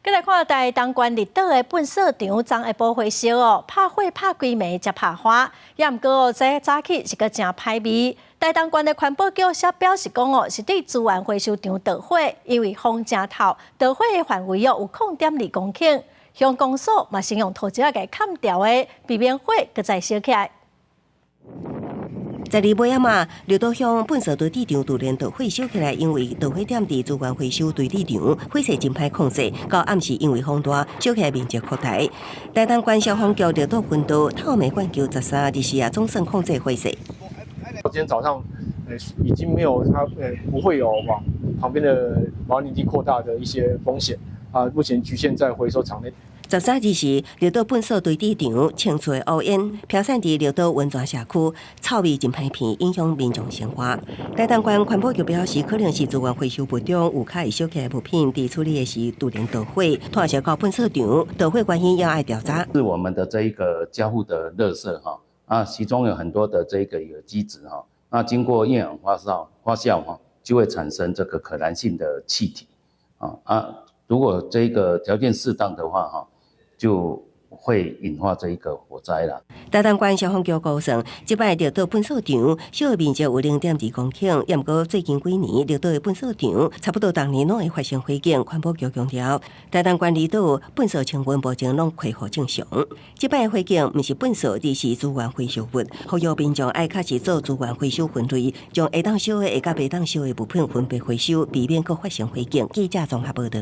再来看台东县立岛的粪扫场，昨下晡火烧哦，拍火拍几暝才拍花，也毋过哦，这早起是个真歹味。台东县的环保局则表示讲哦，是对资源回收场导火，因为风正透，导火的范围哦有0.2公顷，乡公所嘛先用土石给砍掉的，避免火搁再烧起来。12尾仔嘛，绿岛乡粪扫堆地场突然导火烧起来，因为导火点伫资源回收堆地场，火势真歹控制。到暗时因为风大，烧起来面积扩大。台东县消防局绿岛分队透明灌救13日时啊，总算控制火势。今天早上，已经没有不会有往旁边的毛泥地扩大的一些风险啊，目前局限在回收场内。13日时，绿岛粪扫堆地场清出的乌烟飘散伫绿岛温泉社区，臭味真歹闻，影响民众生活。台东县环保局表示，可能是资源回收部中有卡会烧起来物品，伫处理的时突然导火，拖烧到粪扫场，导火原因要爱调查。是我们的这一个交互的垃圾其中有很多的这个有机质那经过厌氧发酵就会产生这个可燃性的气体如果这个条件适当的话就会引发这一个火灾啦。台东县消防局估算，即摆绿岛粪扫场烧的面积有0.2公顷，也毋过最近几年绿岛的粪扫场差不多逐年拢会发生火警。环保局强调，台东县离岛粪扫成分目前拢恢复正常。即摆的火警毋是粪扫，而是资源回收物，呼吁民众爱确实做资源回收分类，将会当烧的、会甲袂当烧的物品分别回收，避免佫发生火警。记者综合报道。